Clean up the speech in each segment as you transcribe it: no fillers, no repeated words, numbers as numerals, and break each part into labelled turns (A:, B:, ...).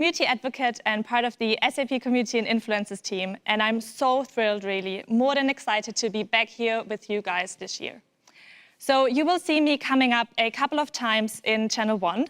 A: community advocate and part of the SAP Community and Influencers team, and I'm so thrilled, really, more than excited to be back here with you guys this year. So you will see me coming up a couple of times in Channel 1,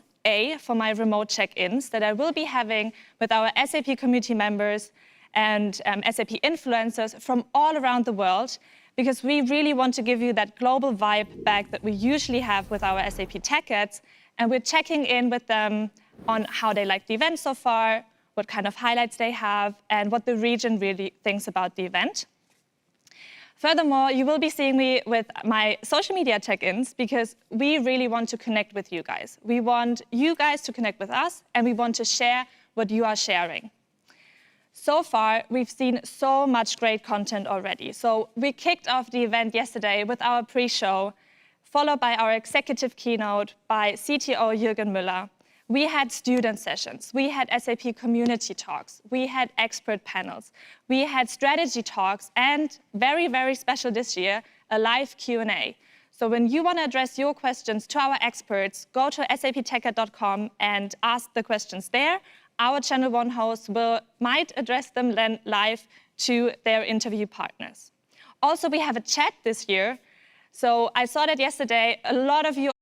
A: for my remote check-ins that I will be having with our SAP community members and SAP influencers from all around the world, because we really want to give you that global vibe back that we usually have with our SAP Tech Heads, and we're checking in with them on how they like the event so far, what kind of highlights they have, and what the region really thinks about the event. Furthermore, you will be seeing me with my social media check-ins because we really want to connect with you guys. We want you guys to connect with us, and we want to share what you are sharing. So far, we've seen so much great content already. So we kicked off the event yesterday with our pre-show, followed by our executive keynote by CTO Jürgen Müller. We had student sessions, we had SAP community talks, we had expert panels, we had strategy talks, and very, very special this year, a live Q&A. So when you want to address your questions to our experts, go to saptechhead.com and ask the questions there. Our Channel 1 hosts might address them then live to their interview partners. Also, we have a chat this year. So I saw that yesterday, a lot of you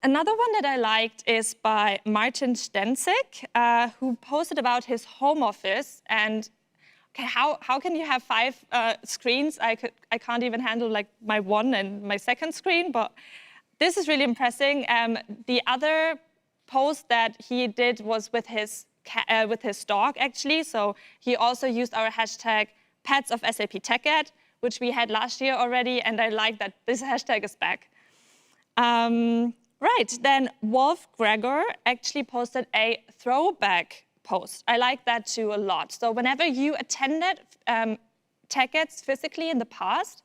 A: Another one that I liked is by Martin Stenzig, who posted about his home office. And okay, how can you have 5 screens? I can't even handle like my one and my second screen, but this is really impressive. The other post that he did was with his dog, actually. So he also used our hashtag Pets of SAP TechEd, which we had last year already, and I like that this hashtag is back. Right, then Wolf Gregor actually posted a throwback post. I like that too a lot. So whenever you attended TechEds physically in the past,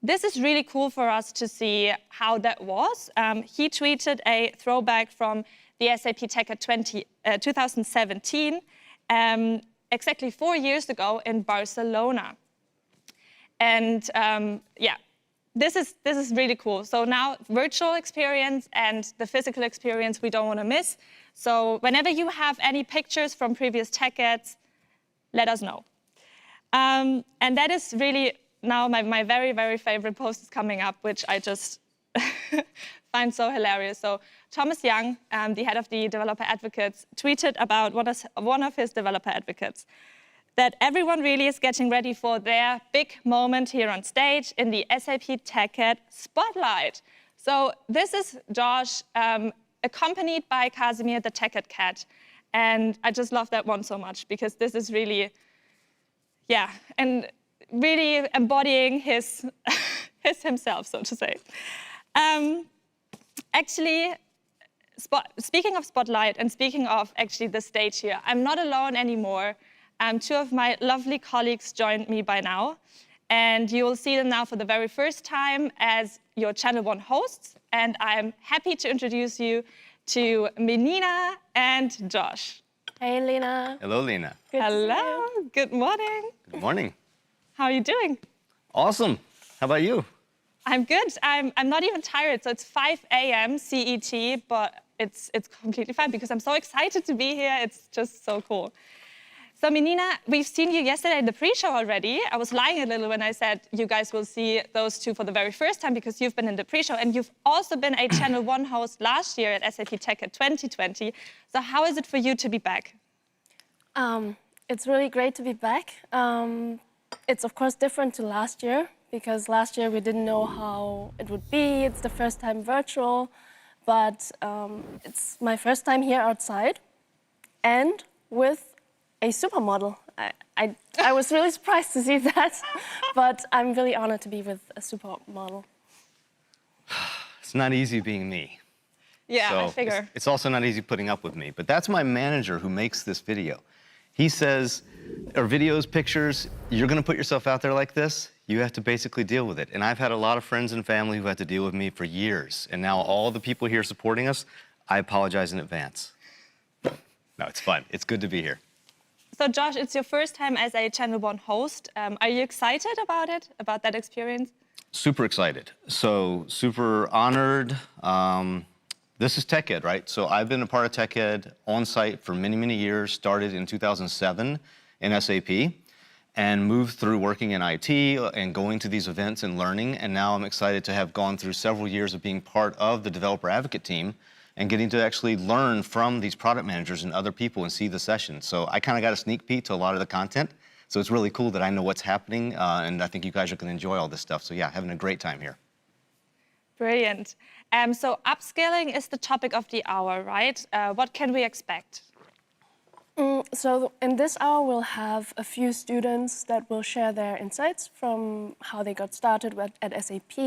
A: this is really cool for us to see how that was. He tweeted a throwback from the SAP TechEd 2017, exactly 4 years ago in Barcelona. And yeah, this is really cool. So now virtual experience and the physical experience we don't want to miss. So whenever you have any pictures from previous TechEds, let us know. And that is really now my very, very favorite post is coming up, which I just find so hilarious. So Thomas Young, the head of the developer advocates, tweeted about one of his developer advocates, that everyone really is getting ready for their big moment here on stage in the SAP TechEd Spotlight. So this is Josh, accompanied by Casimir, the TechEd cat. And I just love that one so much, because this is really, yeah, and really embodying his himself, so to say. Actually, speaking of Spotlight and speaking of actually the stage here, I'm not alone anymore. 2 of my lovely colleagues joined me by now, and you will see them now for the very first time as your Channel 1 hosts. And I'm happy to introduce you to Menina and Josh.
B: Hey, Lena.
C: Hello, Lena.
A: Hello. Good morning.
C: Good morning.
A: How are you doing?
C: Awesome. How about you?
A: I'm good. I'm not even tired. So it's 5 a.m. CET, but it's completely fine because I'm so excited to be here. It's just so cool. So Menina, we've seen you yesterday in the pre-show already. I was lying a little when I said you guys will see those 2 for the very first time because you've been in the pre-show, and you've also been a Channel 1 host last year at SAP TechEd 2020. So how is it for you to be back?
B: It's really great to be back. It's of course different to last year, because last year we didn't know how it would be. It's the first time virtual, but it's my first time here outside and with a supermodel. I was really surprised to see that, but I'm really honored to be with a supermodel.
C: It's not easy being me.
A: Yeah,
C: so
A: I figure.
C: It's also not easy putting up with me, but that's my manager who makes this video. He says, or videos, pictures, you're gonna put yourself out there like this, you have to basically deal with it. And I've had a lot of friends and family who had to deal with me for years. And now all the people here supporting us, I apologize in advance. No, it's fun. It's good to be here.
A: So Josh, it's your first time as a Channel 1 host. Are you excited about it, about that experience?
C: Super excited. So super honored. This is TechEd, right? So I've been a part of TechEd on site for many, many years, started in 2007 in SAP, and moved through working in IT and going to these events and learning. And now I'm excited to have gone through several years of being part of the developer advocate team and getting to actually learn from these product managers and other people and see the sessions. So I kind of got a sneak peek to a lot of the content. So it's really cool that I know what's happening, and I think you guys are going to enjoy all this stuff. So yeah, having a great time here.
A: Brilliant. So upskilling is the topic of the hour, right? What can we expect?
B: So in this hour, we'll have a few students that will share their insights from how they got started at SAP,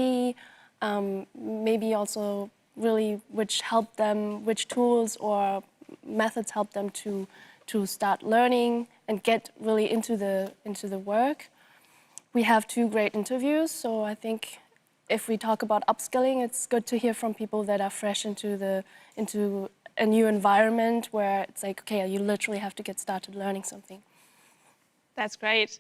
B: maybe also really which tools or methods help them to start learning and get really into the work. We have 2 great interviews, so I think if we talk about upskilling, it's good to hear from people that are fresh into a new environment where it's like, okay, you literally have to get started learning something.
A: That's great.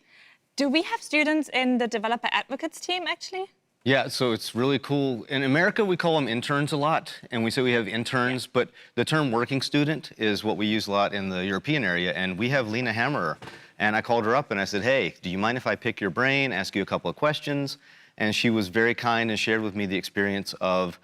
A: Do we have students in the developer advocates team, actually?
C: Yeah, so it's really cool. In America, we call them interns a lot, and we say we have interns, but the term working student is what we use a lot in the European area, and we have Lena Hammerer. And I called her up and I said, hey, do you mind if I pick your brain, ask you a couple of questions? And she was very kind and shared with me the experience of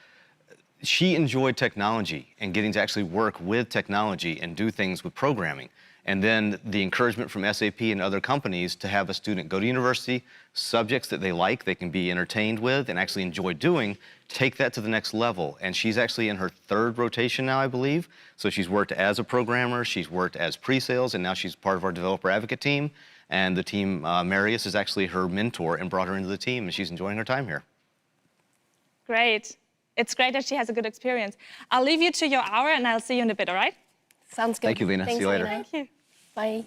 C: she enjoyed technology and getting to actually work with technology and do things with programming. And then the encouragement from SAP and other companies to have a student go to university, subjects that they like, they can be entertained with and actually enjoy doing, take that to the next level. And she's actually in her 3rd rotation now, I believe. So she's worked as a programmer, she's worked as pre-sales, and now she's part of our developer advocate team. And the team, Marius is actually her mentor and brought her into the team, and she's enjoying her time here.
A: Great. It's great that she has a good experience. I'll leave you to your hour, and I'll see you in a bit, all right?
B: Sounds good.
C: Thank you, Lena.
B: Thanks,
C: See you later.
B: Lena.
A: Thank you.
B: Bye.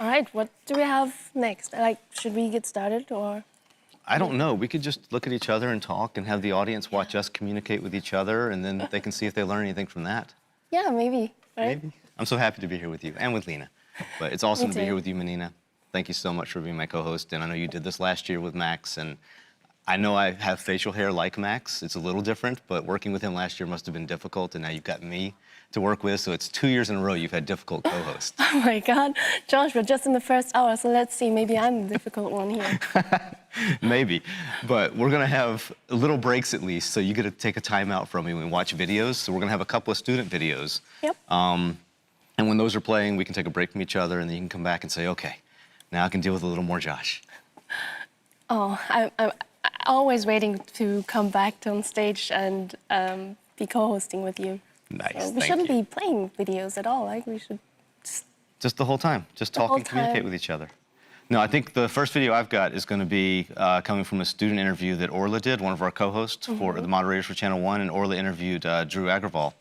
B: All right, what do we have next? Like, should we get started or?
C: I don't know. We could just look at each other and talk and have the audience watch us communicate with each other, and then they can see if they learn anything from that.
B: Yeah, maybe. Right?
C: Maybe. I'm so happy to be here with you and with Lena. But it's awesome
B: Me
C: to be
B: too.
C: here with you, Menina. Thank you so much for being my co-host. And I know you did this last year with Max, and I know I have facial hair like Max. It's a little different, but working with him last year must have been difficult, and now you've got me to work with, so it's 2 years in a row you've had difficult co-hosts.
B: Oh my God, Josh, we're just in the first hour, so let's see, maybe I'm the difficult one here.
C: Maybe, but we're gonna have little breaks at least, so you get to take a time out from me and watch videos. So we're gonna have a couple of student videos.
B: Yep.
C: And when those are playing, we can take a break from each other, and then you can come back and say, okay, now I can deal with a little more Josh.
B: Oh, I'm always waiting to come back on stage and be co-hosting with you.
C: Nice,
B: So we
C: thank
B: shouldn't
C: you.
B: be playing videos at all, like we should
C: Just the whole time, just
B: The
C: talk
B: whole
C: and communicate
B: time.
C: with each other. No, I think the first video I've got is going to be coming from a student interview that Orla did, one of our co-hosts for the moderators for Channel 1, and Orla interviewed Dhruv Agarwal.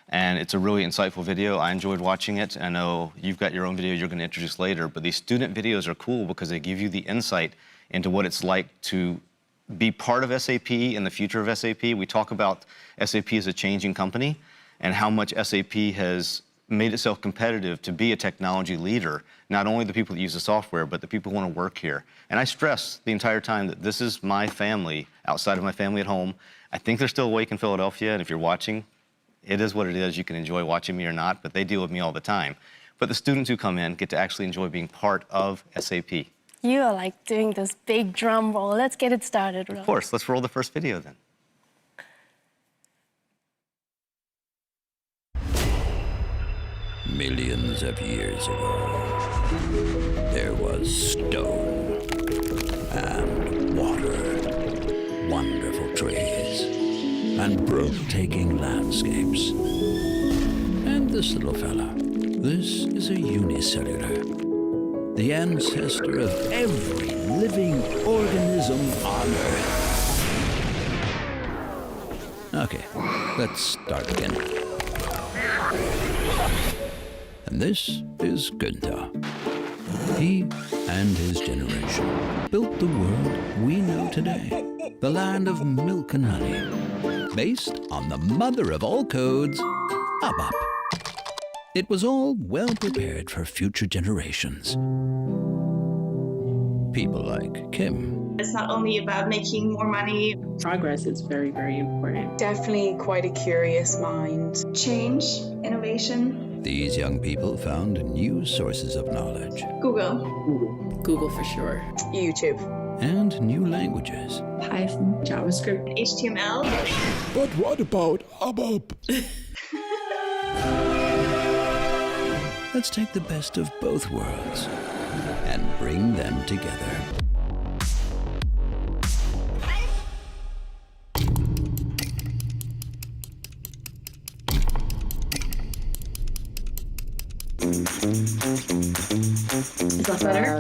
C: And it's a really insightful video. I enjoyed watching it. I know you've got your own video you're going to introduce later, but these student videos are cool because they give you the insight into what it's like to be part of SAP and the future of SAP. We talk about SAP as a changing company and how much SAP has made itself competitive to be a technology leader, not only the people that use the software, but the people who want to work here. And I stress the entire time that this is my family outside of my family at home. I think they're still awake in Philadelphia, and if you're watching, it is what it is. You can enjoy watching me or not, but they deal with me all the time. But the students who come in get to actually enjoy being part of SAP.
B: You are like doing this big drum roll. Let's get it started.
C: Of course, let's roll the first video then.
D: Millions of years ago, there was stone and water, wonderful trees, and breathtaking landscapes. And this little fella, this is a unicellular, the ancestor of every living organism on Earth. Okay, let's start again. And this is Günther. He and his generation built the world we know today, the land of milk and honey, based on the mother of all codes, ABAP. It was all well prepared for future generations. People like Kim.
E: It's not only about making more money.
F: Progress is very, very important.
G: Definitely quite a curious mind.
E: Change, innovation.
D: These young people found new sources of knowledge
E: Google.
F: Google for sure.
G: YouTube.
D: and new languages.
F: Python, JavaScript,
E: HTML.
H: But what about ABAP?
D: Let's take the best of both worlds and bring them together.
F: Is that better?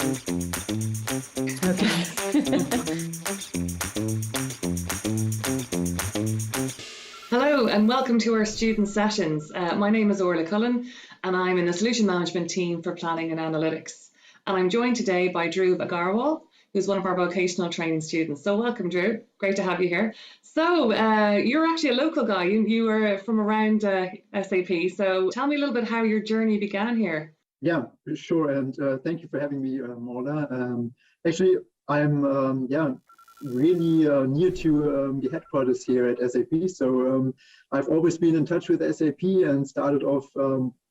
F: Hello and welcome to our student sessions. My name is Orla Cullen and I'm in the solution management team for planning and analytics. And I'm joined today by Dhruv Agarwal, who's one of our vocational training students. So welcome, Dhruv. Great to have you here. So you're actually a local guy. You were from around SAP. So tell me a little bit how your journey began here.
I: Yeah, sure. And thank you for having me, Morla. Actually, I'm really near to the headquarters here at SAP. So I've always been in touch with SAP and started off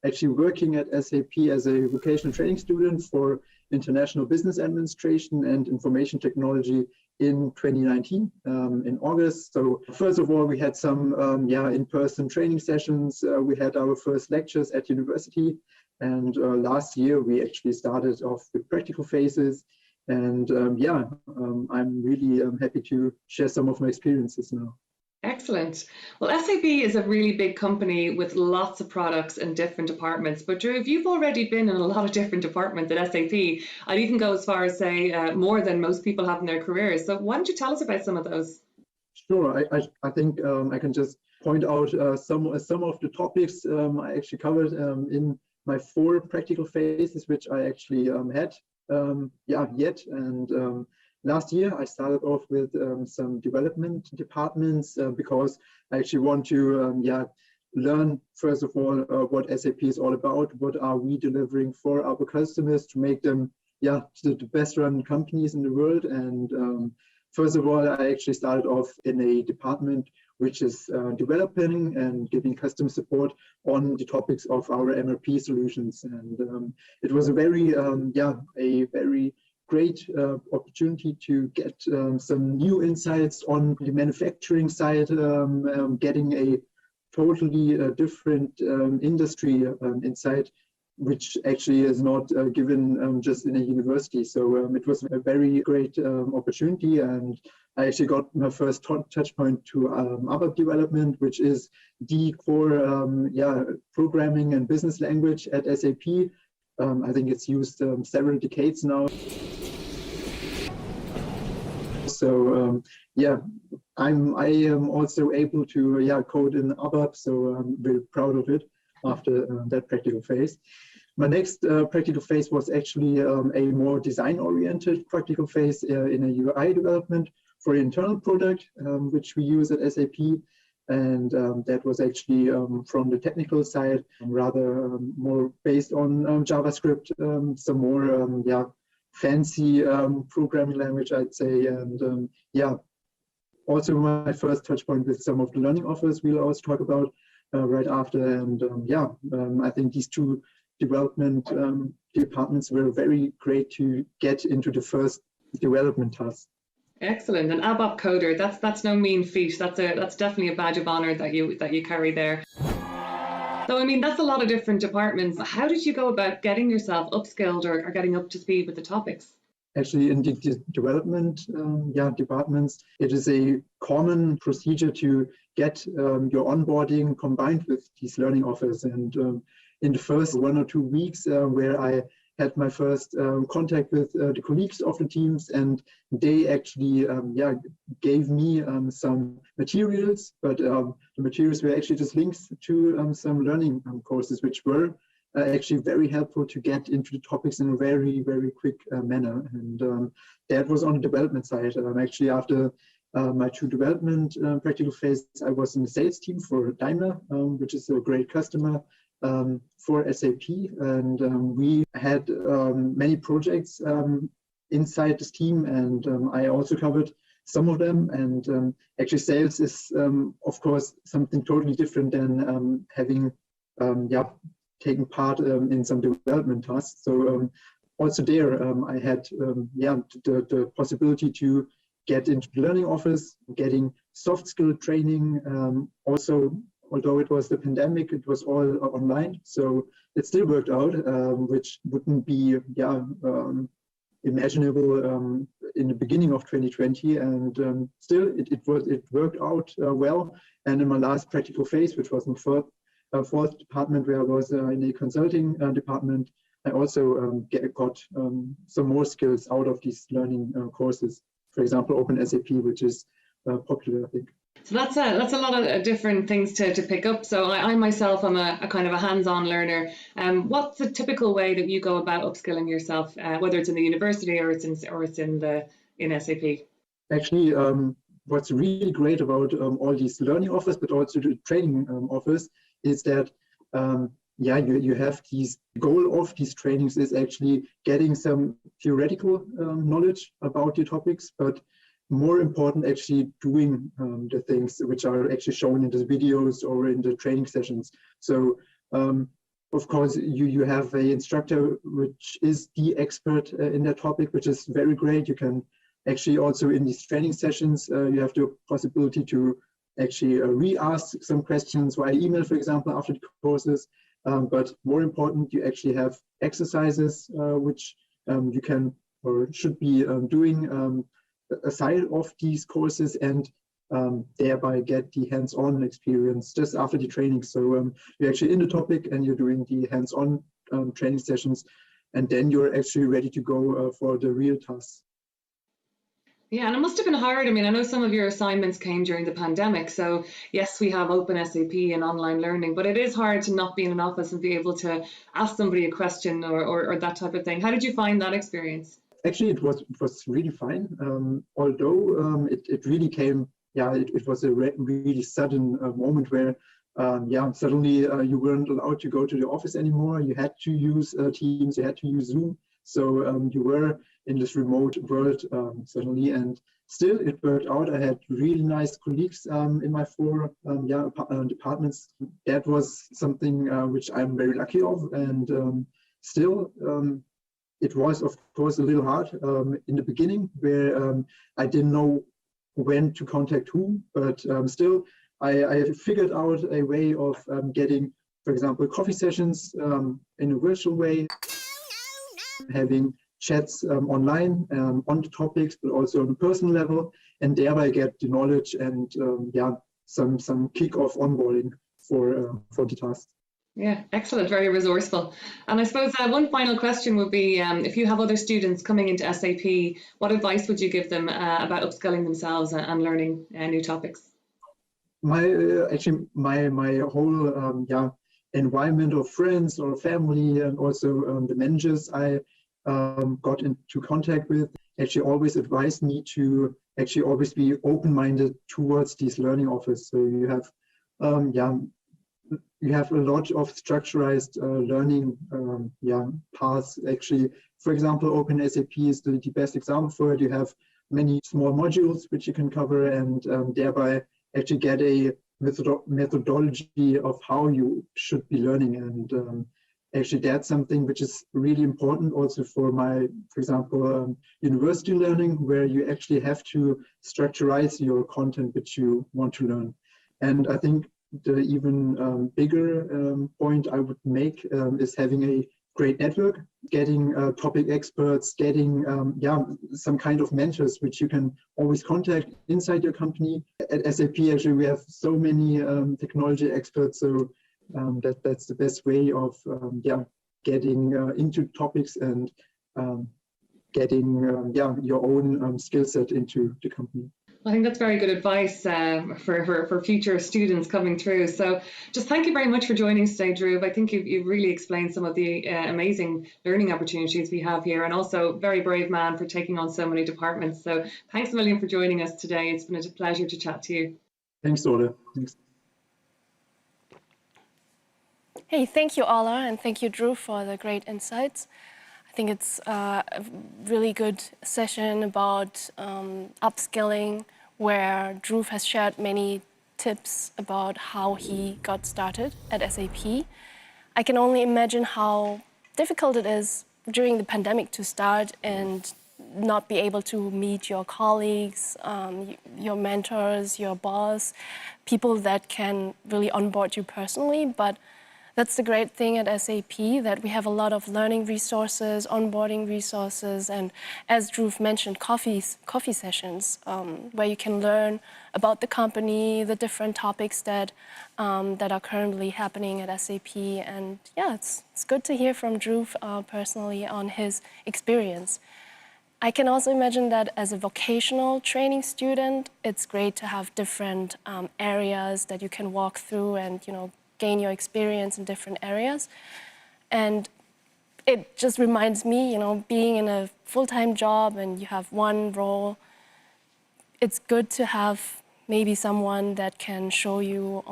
I: actually working at SAP as a vocational training student for international business administration and information technology in 2019 in August. So first of all, we had some in-person training sessions. We had our first lectures at university. And last year, we actually started off with practical phases. And I'm really happy to share some of my experiences now.
F: Excellent. Well, SAP is a really big company with lots of products and different departments. But Dhruv, you've already been in a lot of different departments at SAP. I'd even go as far as say more than most people have in their careers. So why don't you tell us about some of those?
I: Sure. I think I can just point out some of the topics I actually covered in my 4 practical phases, which I actually had yet. And last year, I started off with some development departments because I actually want to learn, first of all, what SAP is all about. What are we delivering for our customers to make them the best run companies in the world? And first of all, I actually started off in a department which is developing and giving customer support on the topics of our MRP solutions. And it was a very great opportunity to get some new insights on the manufacturing side, getting a totally different industry insight, which actually is not given just in a university. So it was a very great opportunity, and I actually got my first touch point to ABAP development, which is the core programming and business language at SAP. I think it's used several decades now. So I am also able to code in ABAP, so I'm very proud of it after that practical phase. My next practical phase was actually a more design-oriented practical phase in a UI development for an internal product, which we use at SAP. And that was actually from the technical side, rather more based on JavaScript, some more fancy programming language, I'd say. And also my first touch point with some of the learning offers we'll also talk about right after. And I think these 2 development departments were very great to get into the first development task.
F: Excellent. An ABAP coder, that's no mean feat. That's definitely a badge of honor that you carry there. So I mean, that's a lot of different departments. How did you go about getting yourself upskilled or getting up to speed with the topics?
I: Actually, in the development departments, it is a common procedure to get your onboarding combined with these learning offers. And in the first 1 or 2 weeks where I had my first contact with the colleagues of the teams, and they actually gave me some materials, but the materials were actually just links to some learning courses, which were actually very helpful to get into the topics in a very, very quick manner. And that was on the development side. Actually, after my 2 development practical phases, I was in the sales team for Daimler, which is a great customer for SAP. And we had many projects inside this team, and I also covered some of them. And actually sales is, of course, something totally different than having taken part in some development tasks. So also there, I had the possibility to get into the learning offers, getting soft skill training. Also, although it was the pandemic, it was all online, so it still worked out, which wouldn't be imaginable in the beginning of 2020, and still it worked out well. And in my last practical phase, which was my fourth department, where I was in a consulting department, I also got some more skills out of these learning courses. For example, OpenSAP, which is popular, I think.
F: So that's a lot of different things to pick up. So I myself am a kind of a hands-on learner. What's the typical way that you go about upskilling yourself, whether it's in the university or it's in SAP? Actually,
I: what's really great about all these learning offers, but also the training offers, is that you have these goal of these trainings is actually getting some theoretical knowledge about the topics, but more important, actually doing the things which are actually shown in the videos or in the training sessions. So of course, you have an instructor which is the expert in that topic, which is very great. You can actually also in these training sessions, you have the possibility to actually re-ask some questions via email, for example, after the courses. But more important, you actually have exercises which you can or should be doing aside of these courses, and thereby get the hands-on experience just after the training. So you're actually in the topic and you're doing the hands-on training sessions, and then you're actually ready to go for the real tasks.
F: Yeah, and it must have been hard. I mean, I know some of your assignments came during the pandemic. So yes, we have open SAP and online learning, but it is hard to not be in an office and be able to ask somebody a question or that type of thing. How did you find that experience?
I: Actually, it was really fine. Although it really came, it was a really sudden moment where, suddenly you weren't allowed to go to the office anymore. You had to use Teams, you had to use Zoom. So you were in this remote world suddenly, and still it worked out. I had really nice colleagues in my four departments. That was something which I'm very lucky of, and still. It was, of course, a little hard in the beginning, where I didn't know when to contact who, but still, I figured out a way of getting, for example, coffee sessions in a virtual way, having chats online on the topics, but also on a personal level, and thereby get the knowledge and some kick-off onboarding for the task.
F: Yeah, excellent, very resourceful. And I suppose one final question would be, if you have other students coming into SAP, what advice would you give them about upskilling themselves and learning new topics?
I: My whole environment of friends or family, and also the managers I got into contact with, actually always advised me to actually always be open-minded towards these learning offers. So you have you have a lot of structurized learning paths. Actually, for example, OpenSAP is the best example for it. You have many small modules which you can cover, and thereby actually get a methodology of how you should be learning. And actually, that's something which is really important also for my, for example, university learning, where you actually have to structurize your content which you want to learn. And I think the even bigger point I would make is having a great network, getting topic experts, getting some kind of mentors which you can always contact inside your company. At SAP, actually, we have so many technology experts, so that's the best way of getting into topics and getting your own skill set into the company.
F: I think that's very good advice for future students coming through. So just thank you very much for joining us today, Dhruv. I think you've really explained some of the amazing learning opportunities we have here, and also very brave man for taking on so many departments. So thanks a million for joining us today. It's been a pleasure to chat to you.
I: Thanks, Ola. Thanks.
B: Hey, thank you, Ola, and thank you, Dhruv, for the great insights. I think it's a really good session about upskilling, where Dhruv has shared many tips about how he got started at SAP. I can only imagine how difficult it is during the pandemic to start and not be able to meet your colleagues, your mentors, your boss, people that can really onboard you personally. But that's the great thing at SAP, that we have a lot of learning resources, onboarding resources, and as Dhruv mentioned, coffee sessions, where you can learn about the company, the different topics that are currently happening at SAP. And yeah, it's good to hear from Dhruv personally on his experience. I can also imagine that as a vocational training student, it's great to have different areas that you can walk through and, gain your experience in different areas. And it just reminds me, being in a full-time job and you have one role, it's good to have maybe someone that can show you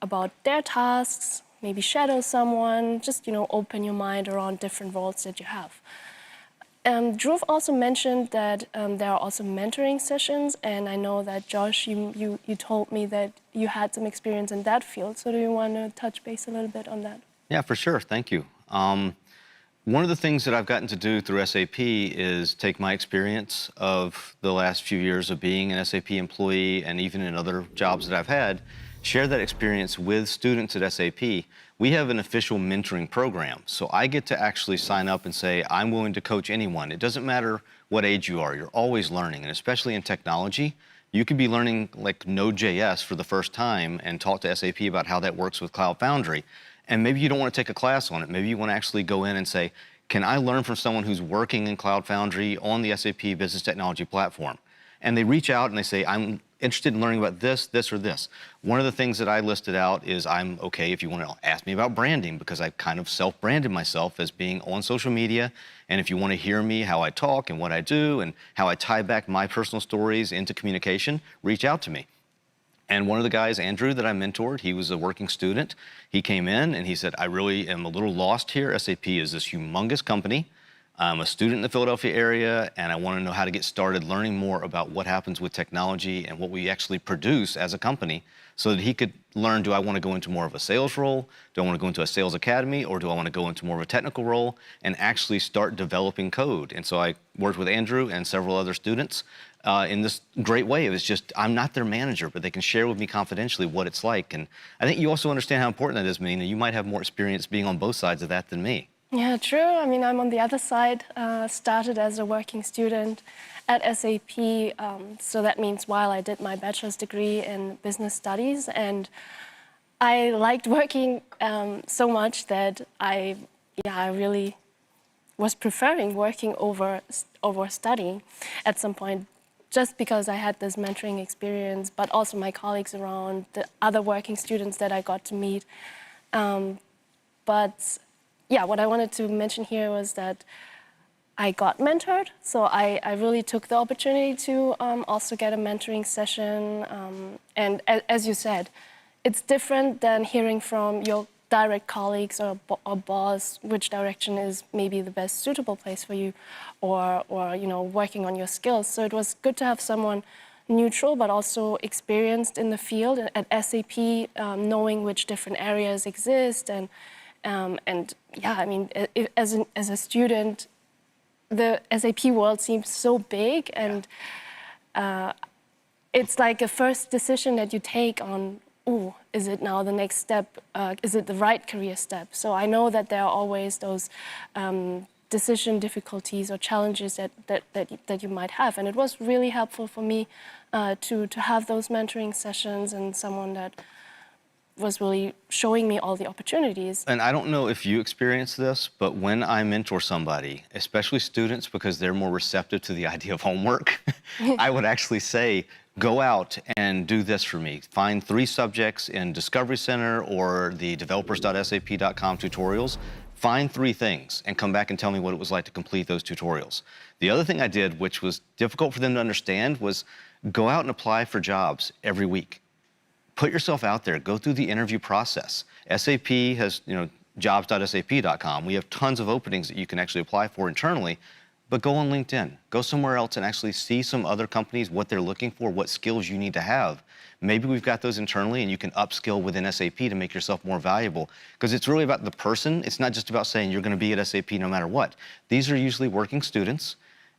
B: about their tasks, maybe shadow someone, just, open your mind around different roles that you have. Dhruv also mentioned that there are also mentoring sessions, and I know that, Josh, you told me that you had some experience in that field. So do you want to touch base a little bit on that?
C: Yeah, for sure. Thank you. One of the things that I've gotten to do through SAP is take my experience of the last few years of being an SAP employee and even in other jobs that I've had, share that experience with students at SAP. We have an official mentoring program, so I get to actually sign up and say, I'm willing to coach anyone. It doesn't matter what age you are, you're always learning, and especially in technology, you could be learning like Node.js for the first time and talk to SAP about how that works with Cloud Foundry. And maybe you don't want to take a class on it. Maybe you want to actually go in and say, can I learn from someone who's working in Cloud Foundry on the SAP Business Technology Platform? And they reach out and they say, I'm interested in learning about this, this, or this. One of the things that I listed out is I'm okay if you want to ask me about branding, because I kind of self-branded myself as being on social media. And if you want to hear me, how I talk and what I do and how I tie back my personal stories into communication, reach out to me. And one of the guys, Andrew, that I mentored, he was a working student. He came in and he said, I really am a little lost here. SAP is this humongous company. I'm a student in the Philadelphia area, and I want to know how to get started learning more about what happens with technology and what we actually produce as a company, so that he could learn, do I want to go into more of a sales role? Do I want to go into a sales academy? Or do I want to go into more of a technical role and actually start developing code? And so I worked with Andrew and several other students in this great way. It was just, I'm not their manager, but they can share with me confidentially what it's like. And I think you also understand how important that is, Melina. You might have more experience being on both sides of that than me.
B: Yeah, true. I mean, I'm on the other side, started as a working student at SAP. So that means while I did my bachelor's degree in business studies, and I liked working so much that I really was preferring working over studying at some point, just because I had this mentoring experience, but also my colleagues around, the other working students that I got to meet. But yeah, what I wanted to mention here was that I got mentored. So I really took the opportunity to also get a mentoring session. And as you said, it's different than hearing from your direct colleagues or boss which direction is maybe the best suitable place for you, or you know, working on your skills. So it was good to have someone neutral but also experienced in the field at SAP, knowing which different areas exist. And yeah, I mean, as a student, the SAP world seems so big, and it's like a first decision that you take on, oh, is it now the next step? Is it the right career step? So I know that there are always those decision difficulties or challenges that you might have. And it was really helpful for me to have those mentoring sessions and someone that was really showing me all the opportunities.
C: And I don't know if you experience this, but when I mentor somebody, especially students, because they're more receptive to the idea of homework, I would actually say, go out and do this for me. Find 3 subjects in Discovery Center or the developers.sap.com tutorials. Find 3 things and come back and tell me what it was like to complete those tutorials. The other thing I did, which was difficult for them to understand, was go out and apply for jobs every week. Put yourself out there, go through the interview process. SAP has, jobs.sap.com. We have tons of openings that you can actually apply for internally, but go on LinkedIn, go somewhere else and actually see some other companies, what they're looking for, what skills you need to have. Maybe we've got those internally and you can upskill within SAP to make yourself more valuable, because it's really about the person. It's not just about saying you're gonna be at SAP no matter what. These are usually working students,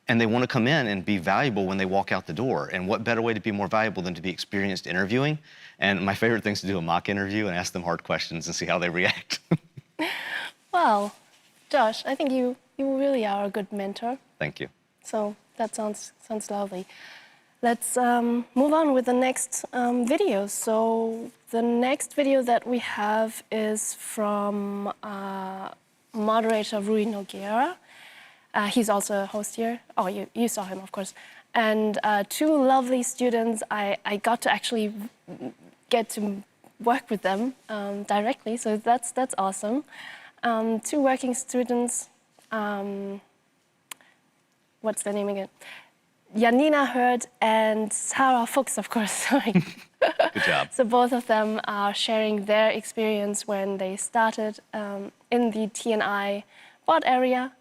C: and they want to come in and be valuable when they walk out the door. And what better way to be more valuable than to be experienced interviewing? And my favorite thing is to do a mock interview and ask them hard questions and see how they react.
B: Well, Josh, I think you really are a good mentor.
C: Thank you.
B: So that sounds lovely. Let's move on with the next video. So the next video that we have is from moderator Rui Nogueira. He's also a host here. Oh, you saw him, of course. And 2 lovely students. I got to actually get to work with them directly, so that's awesome. 2 working students. What's their name again? Janina Hurd and Sarah Fuchs, of course. Sorry.
C: Good job.
B: So both of them are sharing their experience when they started in the T&I bot area.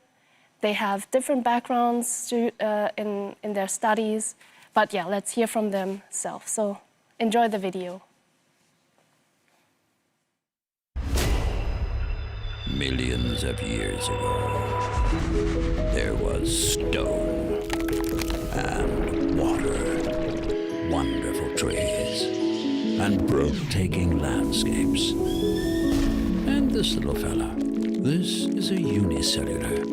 B: They have different backgrounds in their studies, but yeah, let's hear from themselves. So enjoy the video.
D: Millions of years ago, there was stone and water, wonderful trees, and breathtaking landscapes. And this little fella, this is a unicellular,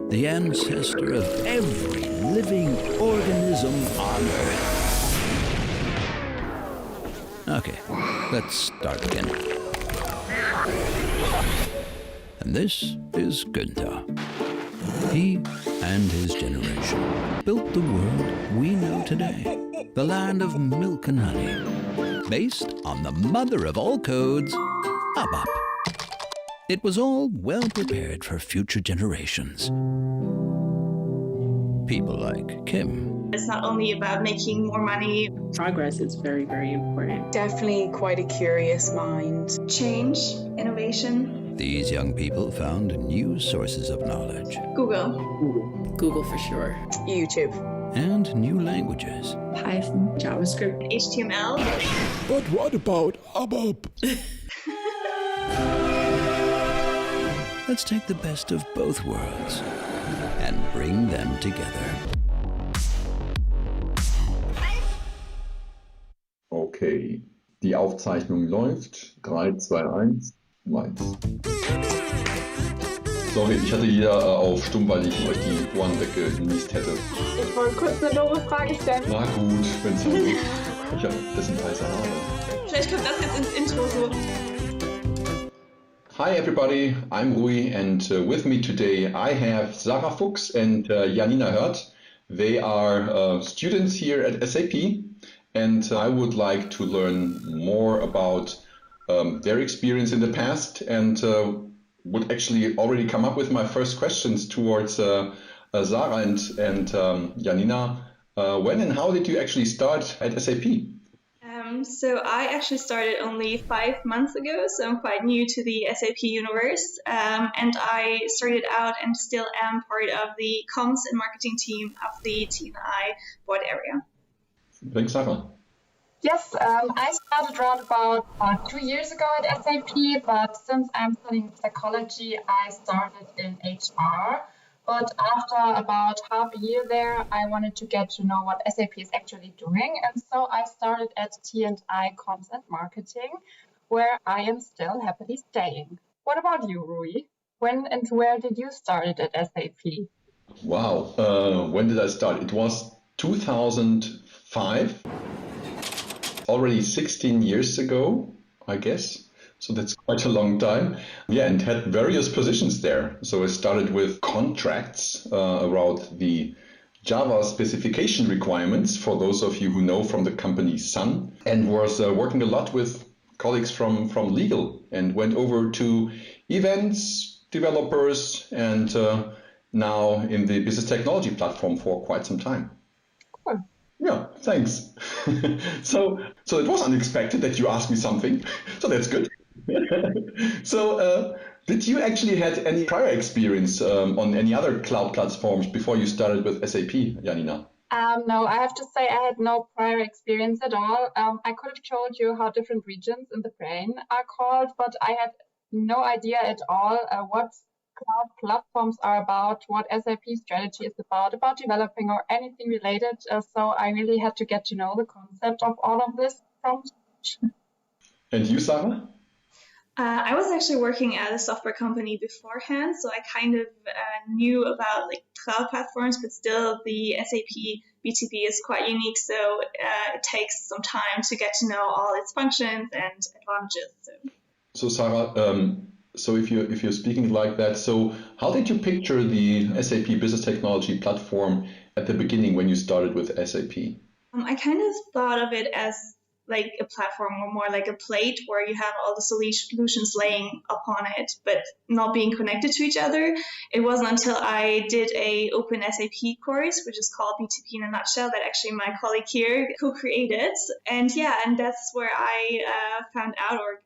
D: the ancestor of every living organism on Earth. Okay, let's start again. And this is Günther. He and his generation built the world we know today, the land of milk and honey, based on the mother of all codes, ABAP. It was all well prepared for future generations. People like Kim.
E: It's not only about making more money.
J: Progress is very, very important.
G: Definitely quite a curious mind.
E: Change, innovation.
D: These young people found new sources of knowledge.
E: Google.
J: Google for sure.
G: YouTube.
D: And new languages.
J: Python, JavaScript.
E: HTML.
H: But what about ABAP?
D: Let's take the best of both worlds and bring them together.
K: Okay, die Aufzeichnung läuft. 3, 2, 1, 1. Sorry, ich hatte hier auf stumm, weil ich euch die Ohren weggenießt hätte.
L: Ich wollte kurz eine doofe Frage stellen.
K: Na gut, wenn es so ist. Ich habe dessen weiße Haare.
E: Vielleicht kommt das jetzt ins Intro so.
K: Hi everybody, I'm Rui and with me today I have Sarah Fuchs and Janina Hört. They are students here at SAP and I would like to learn more about their experience in the past and would actually already come up with my first questions towards Sarah and Janina. When and how did you actually start at SAP?
E: So I actually started only 5 months ago, so I'm quite new to the SAP universe. And I started out and still am part of the comms and marketing team of the T&I board area.
K: Thanks, Sarah.
L: Yes, I started around about 2 years ago at SAP, but since I'm studying psychology, I started in HR. But after about half a year there, I wanted to get to know what SAP is actually doing. And so I started at T&I Comms and Marketing, where I am still happily staying. What about you, Rui? When and where did you start at SAP?
K: Wow, when did I start? It was 2005, already 16 years ago, I guess. So that's quite a long time. Yeah, and had various positions there. So I started with contracts around the Java specification requirements, for those of you who know from the company Sun, and was working a lot with colleagues from legal and went over to events, developers, and now in the business technology platform for quite some time.
L: Cool.
K: Yeah, thanks. So it was unexpected that you asked me something. So that's good. So did you actually had any prior experience on any other cloud platforms before you started with SAP, Janina?
L: No, I have to say I had no prior experience at all. I could have told you how different regions in the brain are called, but I had no idea at all what cloud platforms are about, what SAP strategy is about developing or anything related. So I really had to get to know the concept of all of this from scratch.
K: And you, Sarah?
E: I was actually working at a software company beforehand, so I kind of knew about like cloud platforms, but still the SAP BTP is quite unique, so it takes some time to get to know all its functions and advantages.
K: So Sarah, so if you're speaking like that, so how did you picture the SAP Business Technology platform at the beginning when you started with SAP?
E: I kind of thought of it as like a platform or more like a plate where you have all the solutions laying upon it, but not being connected to each other. It wasn't until I did a open SAP course, which is called BTP in a nutshell, that actually my colleague here co-created. And yeah, and that's where I found out or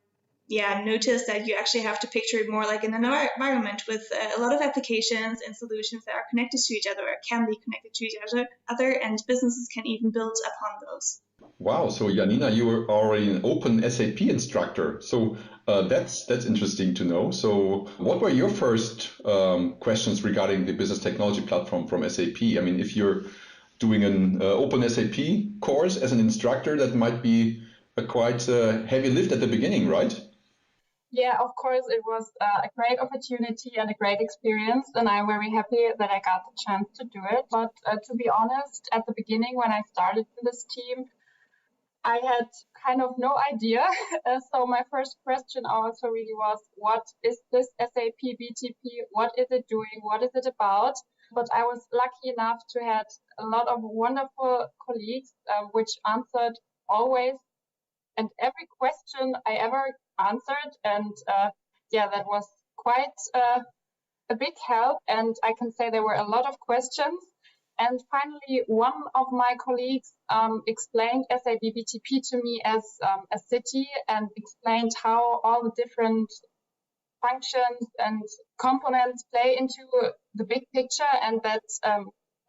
E: noticed that you actually have to picture it more like in an environment with a lot of applications and solutions that are connected to each other or can be connected to each other, and businesses can even build upon those.
K: Wow, so Janina, you were already an open SAP instructor. So that's interesting to know. So what were your first questions regarding the business technology platform from SAP? I mean, if you're doing an open SAP course as an instructor, that might be a quite heavy lift at the beginning, right?
L: Yeah, of course, it was a great opportunity and a great experience, and I'm very happy that I got the chance to do it. But to be honest, at the beginning when I started in this team, I had kind of no idea. So my first question also really was, what is this SAP BTP? What is it doing? What is it about? But I was lucky enough to have a lot of wonderful colleagues, which answered always and every question I ever answered. And that was quite a big help. And I can say there were a lot of questions. And finally, one of my colleagues explained SAP BTP to me as a city and explained how all the different functions and components play into the big picture, and that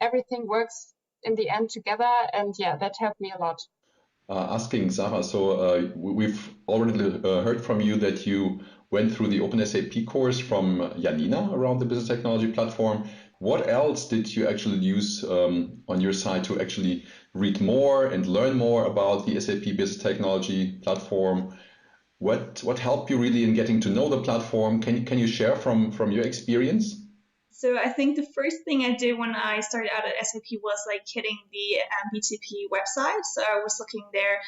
L: everything works in the end together. And that helped me a lot.
K: Asking Sarah, so we've already heard from you that you went through the OpenSAP course from Janina around the business technology platform. What else did you actually use on your side to actually read more and learn more about the SAP business technology platform? What helped you really in getting to know the platform? Can you share from your experience?
E: So I think the first thing I did when I started out at SAP was like hitting the BTP website. So I was looking there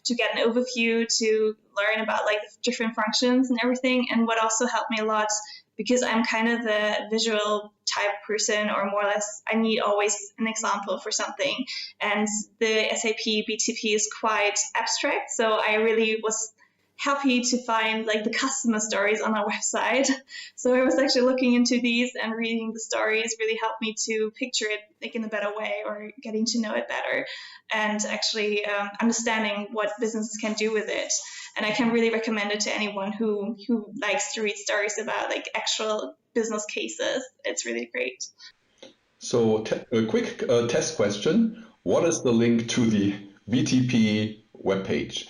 E: to get an overview, to learn about like the different functions and everything. And what also helped me a lot, because I'm kind of a visual type person, or more or less, I need always an example for something. And the SAP BTP is quite abstract. So I really was happy to find like the customer stories on our website. So I was actually looking into these, and reading the stories really helped me to picture it like in a better way, or getting to know it better, and actually understanding what businesses can do with it. And I can really recommend it to anyone who likes to read stories about like actual business cases. It's really great.
K: So a quick test question. What is the link to the BTP webpage?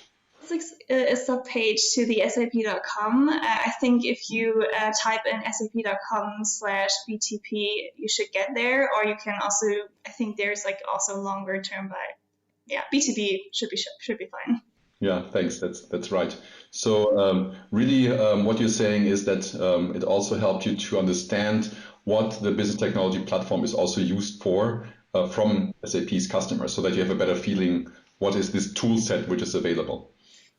E: A sub-page to the sap.com. I think if you type in sap.com/BTP, you should get there, or you can also, I think there's like also longer term, but BTP should be fine.
K: Yeah, thanks. That's right. So really what you're saying is that it also helped you to understand what the business technology platform is also used for from SAP's customers, so that you have a better feeling what is this tool set which is available.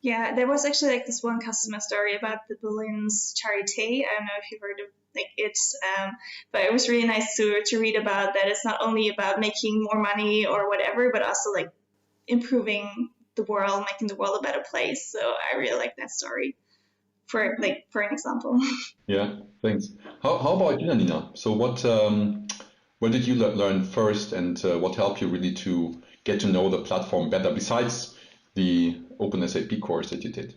E: Yeah, there was actually like this one customer story about the Berlin's Charité. I don't know if you've heard of like it, but it was really nice to read about that. It's not only about making more money or whatever, but also like improving the world, making the world a better place. So I really like that story for an example.
K: Yeah, thanks. How about you, Janina? So what did you learn first, and what helped you really to get to know the platform better, besides the OpenSAP course that you did?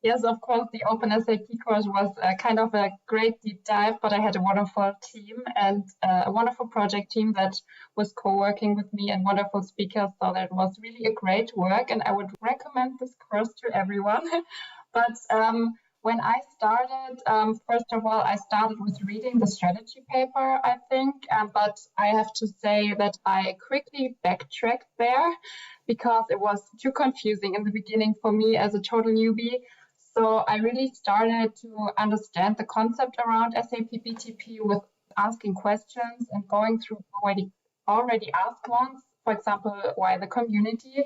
L: Yes, of course, the OpenSAP course was kind of a great deep dive, but I had a wonderful team and a wonderful project team that was co-working with me, and wonderful speakers. So that was really a great work, and I would recommend this course to everyone. But when I started, first of all, I started with reading the strategy paper, I think, but I have to say that I quickly backtracked there, because it was too confusing in the beginning for me as a total newbie. So I really started to understand the concept around SAP BTP with asking questions and going through already asked ones. For example, why the community.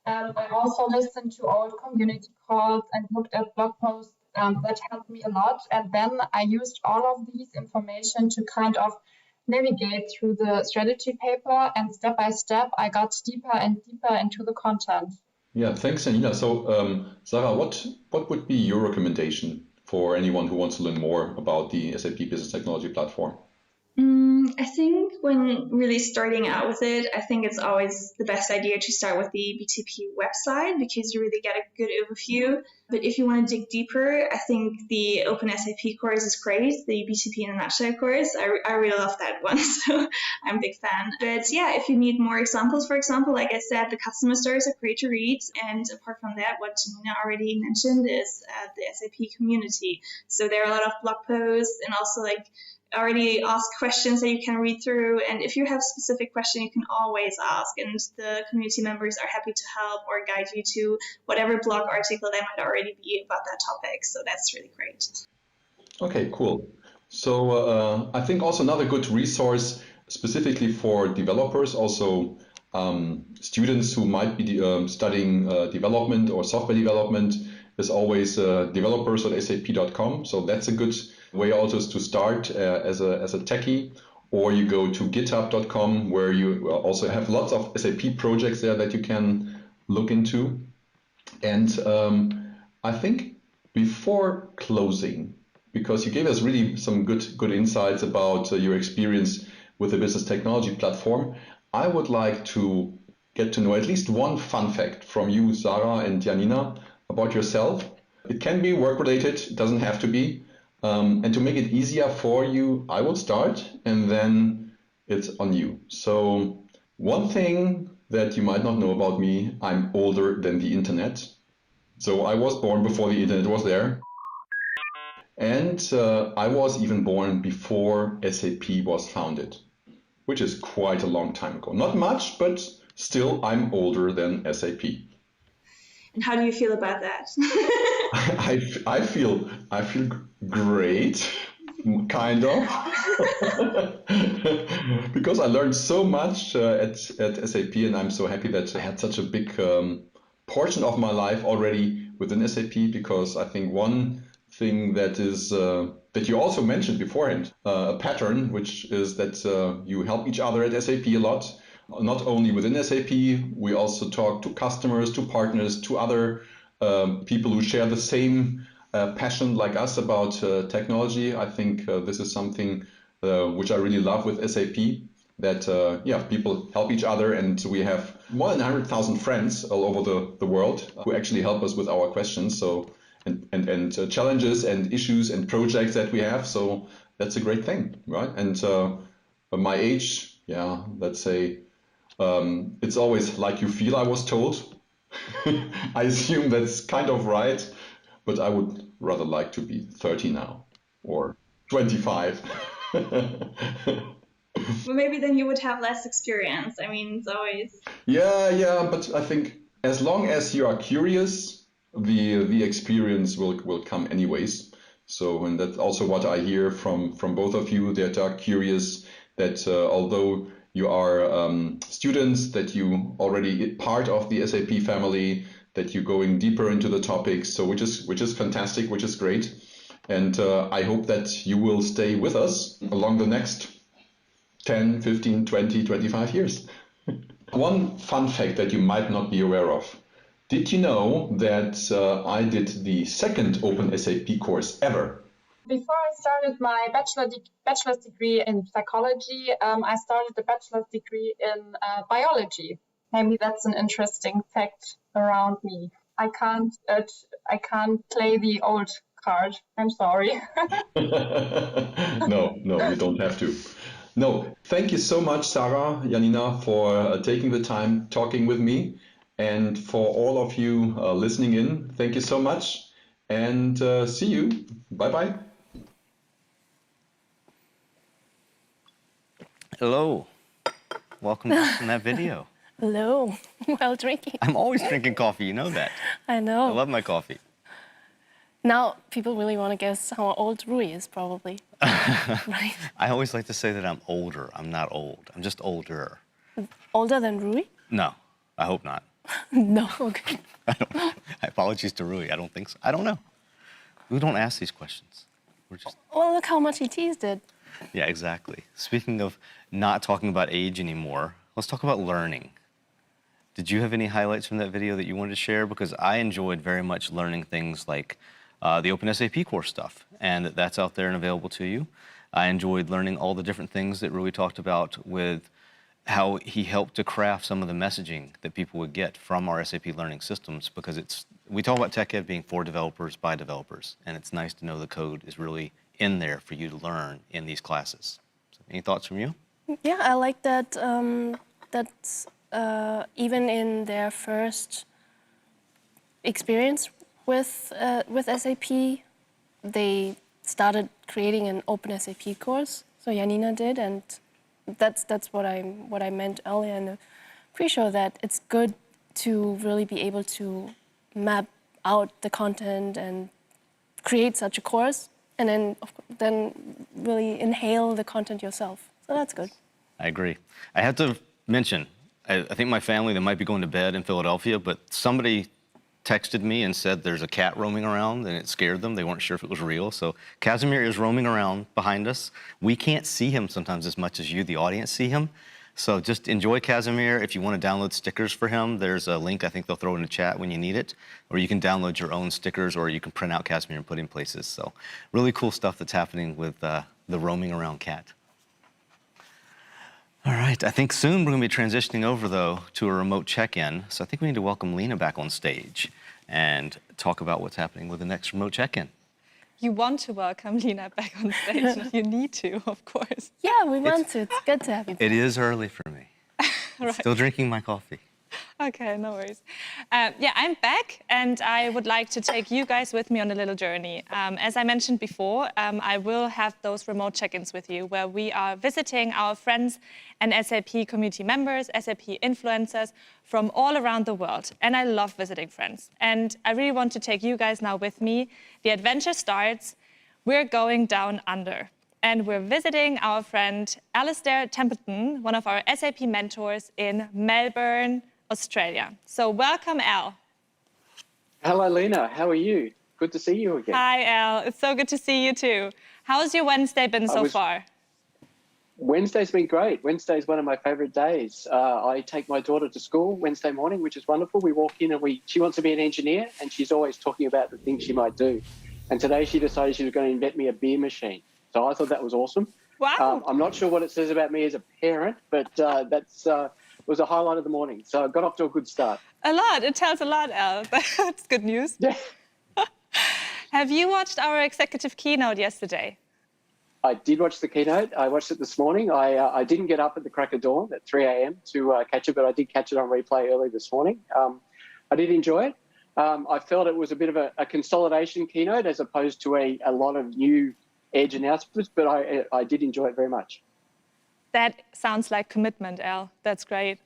L: I also listened to old community calls and looked at blog posts. That helped me a lot. And then I used all of these information to kind of navigate through the strategy paper, and step by step, I got deeper and deeper into the content.
K: Yeah, thanks, Janina. So, Sarah, what would be your recommendation for anyone who wants to learn more about the SAP Business Technology Platform?
E: I think when really starting out with it, I think it's always the best idea to start with the BTP website because you really get a good overview. But if you want to dig deeper, I think the Open SAP course is great. The BTP in a nutshell course, I really love that one, so I'm a big fan. But yeah, if you need more examples, for example, like I said, the customer stories are great to read. And apart from that, what Janina already mentioned is the SAP community. So there are a lot of blog posts and also like already asked questions that you can read through. And if you have a specific question, you can always ask. And the community members are happy to help or guide you to whatever blog article there might already be about that topic. So that's really great.
K: Okay, cool. So I think also another good resource specifically for developers, also students who might be studying development or software development, is always developers.sap.com. So that's a good way also to start as a techie. Or you go to github.com, where you also have lots of SAP projects there that you can look into. And I think before closing, because you gave us really some good insights about your experience with the business technology platform, I would like to get to know at least one fun fact from you, Sarah and Janina, about yourself. It can be work-related, it doesn't have to be. And to make it easier for you, I will start and then it's on you. So one thing that you might not know about me, I'm older than the internet. So I was born before the internet was there. And I was even born before SAP was founded, which is quite a long time ago. Not much, but still I'm older than SAP.
E: And how do you feel about that?
K: I feel great, kind of, because I learned so much at SAP, and I'm so happy that I had such a big portion of my life already within SAP. Because I think one thing that is that you also mentioned beforehand, a pattern, which is that you help each other at SAP a lot. Not only within SAP, we also talk to customers, to partners, to other people who share the same passion like us about technology. I think this is something which I really love with SAP, that people help each other, and we have more than 100,000 friends all over the world who actually help us with our questions. So and challenges and issues and projects that we have. So that's a great thing, right? And my age, let's say, it's always like you feel, I was told. I assume that's kind of right, but I would rather like to be 30 now or 25.
E: Well, maybe then you would have less experience. I mean, it's always...
K: Yeah, but I think as long as you are curious, the experience will come anyways. So, and that's also what I hear from both of you that are curious, that although you are students, that you already part of the SAP family, that you're going deeper into the topics, so which is fantastic, which is great. And I hope that you will stay with us along the next 10, 15, 20, 25 years. One fun fact that you might not be aware of. Did you know that I did the second Open SAP course ever?
L: Before I started my bachelor's degree in psychology, I started a bachelor's degree in biology. Maybe that's an interesting fact around me. I can't play the old card. I'm sorry.
K: No, you don't have to. No, thank you so much, Sarah, Janina, for taking the time talking with me, and for all of you listening in. Thank you so much, and see you. Bye-bye.
C: Hello. Welcome back from that video.
B: Hello. Well, drinking.
C: I'm always drinking coffee, you know that.
B: I know.
C: I love my coffee.
B: Now, people really want to guess how old Rui is, probably. Right?
C: I always like to say that I'm older. I'm not old. I'm just older.
B: Older than Rui?
C: No, I hope not.
B: No, okay.
C: Apologies to Rui. I don't think so. I don't know. We don't ask these questions. We're just...
B: Well, look how much he teased it.
C: Yeah, exactly. Speaking of not talking about age anymore, let's talk about learning. Did you have any highlights from that video that you wanted to share? Because I enjoyed very much learning things like the Open SAP course stuff, and that's out there and available to you. I enjoyed learning all the different things that Rui talked about with how he helped to craft some of the messaging that people would get from our SAP learning systems, because we talk about Tech Ed being for developers by developers, and it's nice to know the code is really in there for you to learn in these classes. So, any thoughts from you?
B: Yeah, I like that. Even in their first experience with SAP, they started creating an open SAP course. So Janina did, and that's what I meant earlier in the pre-show, that it's good to really be able to map out the content and create such a course, and then really inhale the content yourself. So that's good.
C: I agree. I have to mention, I think my family, they might be going to bed in Philadelphia, but somebody texted me and said there's a cat roaming around and it scared them. They weren't sure if it was real. So Casimir is roaming around behind us. We can't see him sometimes as much as you, the audience, see him. So just enjoy Casimir. If you want to download stickers for him, there's a link I think they'll throw in the chat when you need it, or you can download your own stickers, or you can print out Casimir and put in places. So really cool stuff that's happening with the roaming around cat. All right, I think soon we're going to be transitioning over, though, to a remote check-in. So I think we need to welcome Lena back on stage and talk about what's happening with the next remote check-in.
A: You want to welcome Lena back on stage. You need to, of course.
B: Yeah, we want to. It's good to have you back.
C: It is early for me. Right. Still drinking my coffee.
A: Okay, no worries. Yeah, I'm back, and I would like to take you guys with me on a little journey. As I mentioned before, I will have those remote check-ins with you, where we are visiting our friends and SAP community members, SAP influencers from all around the world. And I love visiting friends. And I really want to take you guys now with me. The adventure starts. We're going down under. And we're visiting our friend Alistair Templeton, one of our SAP mentors in Melbourne, Australia. So welcome, Al.
M: Hello, Lena. How are you? Good to see you again.
A: Hi, Al. It's so good to see you too. How's your Wednesday been so far?
M: Wednesday's been great. Wednesday's one of my favorite days. I take my daughter to school Wednesday morning, which is wonderful. We walk in and she wants to be an engineer, and she's always talking about the things she might do. And today she decided she was going to invent me a beer machine. So I thought that was awesome.
A: Wow.
M: I'm not sure what it says about me as a parent, but that's was a highlight of the morning. So I got off to a good start.
A: A lot. It tells a lot, Al. That's good news.
M: Yeah.
A: Have you watched our executive keynote yesterday?
M: I did watch the keynote. I watched it this morning. I didn't get up at the crack of dawn at 3 a.m. to catch it, but I did catch it on replay early this morning. I did enjoy it. I felt it was a bit of a consolidation keynote as opposed to a lot of new Edge announcements, but I did enjoy it very much.
A: That sounds like commitment, Al. That's great.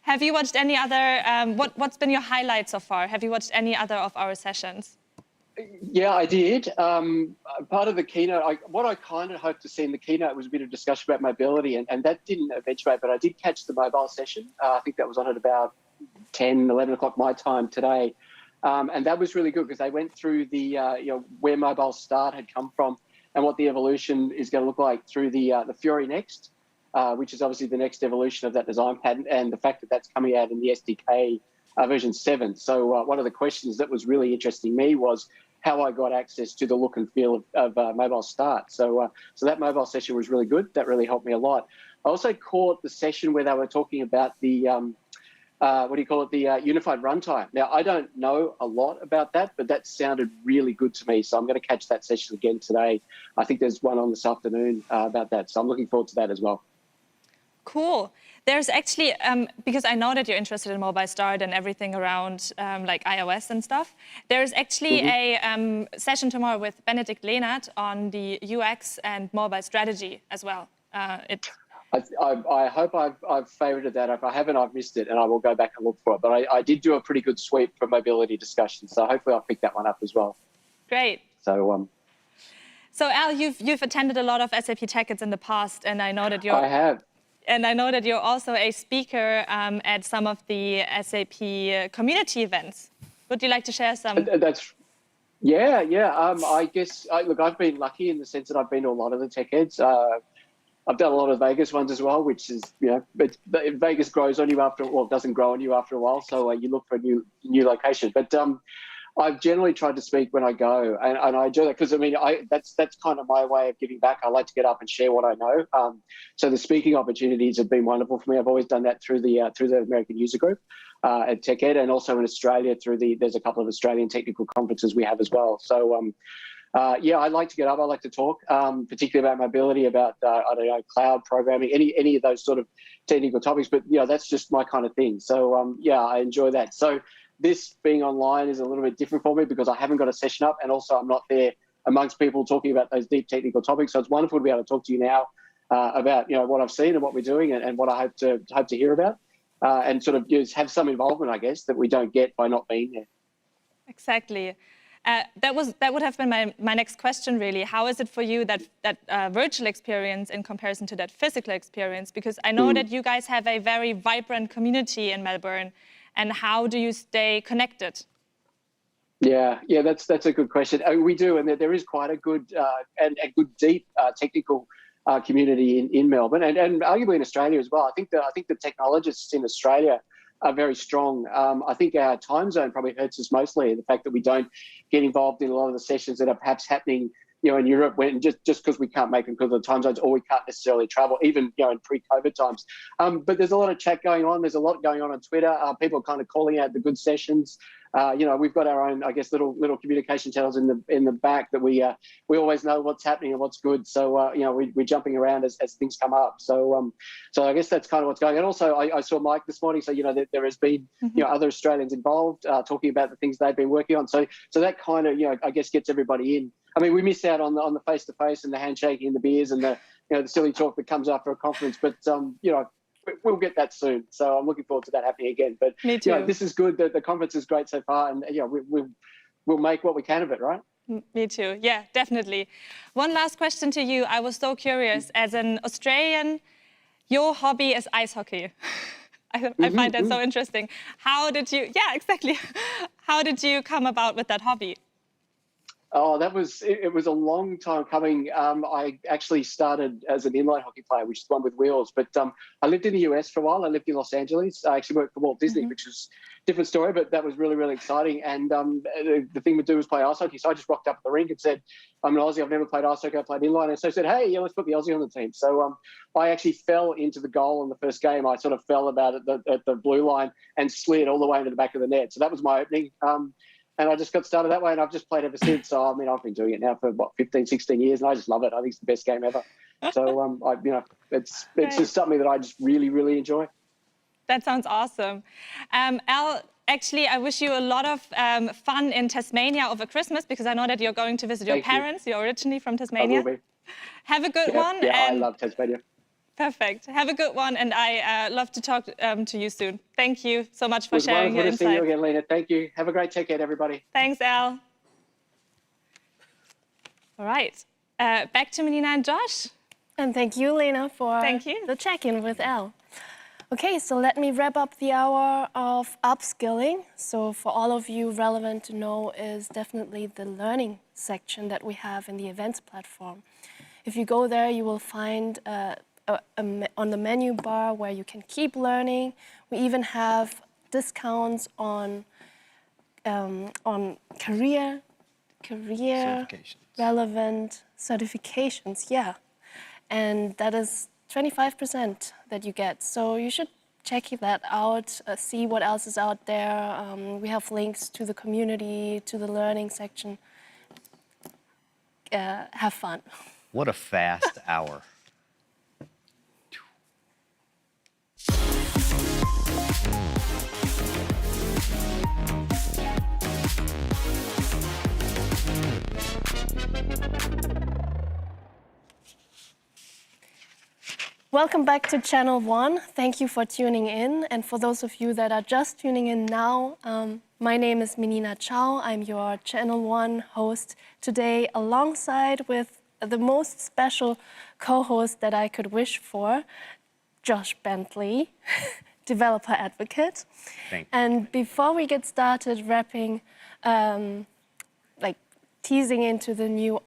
A: Have you watched any other, what's been your highlight so far? Have you watched any other of our sessions?
M: Yeah, I did. Part of the keynote, what I kind of hoped to see in the keynote was a bit of discussion about mobility, and that didn't eventuate, but I did catch the mobile session. I think that was on at about 10, 11 o'clock my time today. And that was really good because they went through the, where mobile start had come from and what the evolution is going to look like through the Fury Next, which is obviously the next evolution of that design pattern, and the fact that that's coming out in the SDK version 7. So one of the questions that was really interesting me was how I got access to the look and feel of mobile start. So that mobile session was really good. That really helped me a lot. I also caught the session where they were talking about the the unified runtime. Now, I don't know a lot about that, but that sounded really good to me. So I'm going to catch that session again today. I think there's one on this afternoon about that. So I'm looking forward to that as well.
A: Cool. There's actually, because I know that you're interested in mobile start and everything around like iOS and stuff, there's actually a session tomorrow with Benedikt Lehnert on the UX and mobile strategy as well.
M: I hope I've favorited that. If I haven't, I've missed it, and I will go back and look for it. But I did do a pretty good sweep for mobility discussions, so hopefully I'll pick that one up as well.
A: Great.
M: So
A: Al, you've attended a lot of SAP TechEds in the past, and I know that
M: I have.
A: And I know that you're also a speaker at some of the SAP community events. Would you like to share some?
M: I guess look, I've been lucky in the sense that I've been to a lot of the TechEds. I've done a lot of Vegas ones as well, which is, but Vegas grows on you doesn't grow on you after a while. So you look for a new location. But I've generally tried to speak when I go, and I enjoy that because I mean, that's kind of my way of giving back. I like to get up and share what I know. So the speaking opportunities have been wonderful for me. I've always done that through the American User Group at TechEd, and also in Australia there's a couple of Australian technical conferences we have as well. So yeah, I like to get up. I like to talk, particularly about mobility, about I don't know, cloud programming, any of those sort of technical topics. But that's just my kind of thing. So yeah, I enjoy that. So this being online is a little bit different for me because I haven't got a session up, and also I'm not there amongst people talking about those deep technical topics. So it's wonderful to be able to talk to you now about what I've seen and what we're doing, and what I hope to hear about, and sort of just have some involvement, I guess, that we don't get by not being there.
A: Exactly. That would have been my next question, really. How is it for you that virtual experience in comparison to that physical experience? Because I know that you guys have a very vibrant community in Melbourne. And how do you stay connected?
M: Yeah, that's a good question. We do, and there is quite a good and a good deep technical community in Melbourne, and arguably in Australia as well. I think the technologists in Australia are very strong. I think our time zone probably hurts us mostly. The fact that we don't get involved in a lot of the sessions that are perhaps happening, in Europe, when just because we can't make them because of the time zones, or we can't necessarily travel, even in pre-COVID times. But there's a lot of chat going on. There's a lot going on Twitter. People are kind of calling out the good sessions. We've got our own, I guess, little communication channels in the back that we always know what's happening and what's good. So we're jumping around as things come up. So I guess that's kind of what's going on. And also, I saw Mike this morning. So there has been other Australians involved talking about the things they've been working on. So that kind of I guess gets everybody in. I mean, we miss out on the face-to-face and the handshaking and the beers and the the silly talk that comes after a conference. But we'll get that soon. So I'm looking forward to that happening again. But
A: Me too.
M: This is good. The conference is great so far, and we'll make what we can of it, right?
A: Me too. Yeah, definitely. One last question to you. I was so curious. As an Australian, your hobby is ice hockey. I find that so interesting. How did you? Yeah, exactly. How did you come about with that hobby?
M: Oh, it was a long time coming. I actually started as an inline hockey player, which is one with wheels. But I lived in the US for a while. I lived in Los Angeles. I actually worked for Walt Disney, which was a different story, but that was really, really exciting. And the thing to do was play ice hockey. So I just rocked up at the rink and said, I'm an Aussie. I've never played ice hockey. I played inline. And so I said, hey, yeah, let's put the Aussie on the team. So I actually fell into the goal in the first game. I sort of fell about at the blue line and slid all the way into the back of the net. So that was my opening. And I just got started that way, and I've just played ever since. So, I mean, I've been doing it now for, 15, 16 years, and I just love it. I think it's the best game ever. So, it's just something that I just really, really enjoy.
A: That sounds awesome. Al, actually, I wish you a lot of fun in Tasmania over Christmas, because I know that you're going to visit your parents. You're originally from Tasmania.
M: I will be.
A: Have a good one.
M: Yeah, I love Tasmania.
A: Perfect. Have a good one, and I love to talk to you soon. Thank you so much for sharing your insights.
M: It was wonderful to see you again, Lena. Thank you. Have a great TechEd, everybody.
A: Thanks, Al. All right. Back to Menina and Josh.
B: And thank you, Lena, for the check-in with Al. Okay, so let me wrap up the hour of upskilling. So for all of you, relevant to know is definitely the learning section that we have in the events platform. If you go there, you will find on the menu bar where you can keep learning. We even have discounts on career relevant certifications. Yeah, and that is 25% that you get. So you should check that out, see what else is out there. We have links to the community, to the learning section. Have fun.
C: What a fast hour.
B: Welcome back to Channel 1. Thank you for tuning in. And for those of you that are just tuning in now, my name is Menina Chow. I'm your Channel 1 host today, alongside with the most special co-host that I could wish for, Josh Bentley, developer advocate.
C: Thank you.
B: And before we get started wrapping, teasing into the new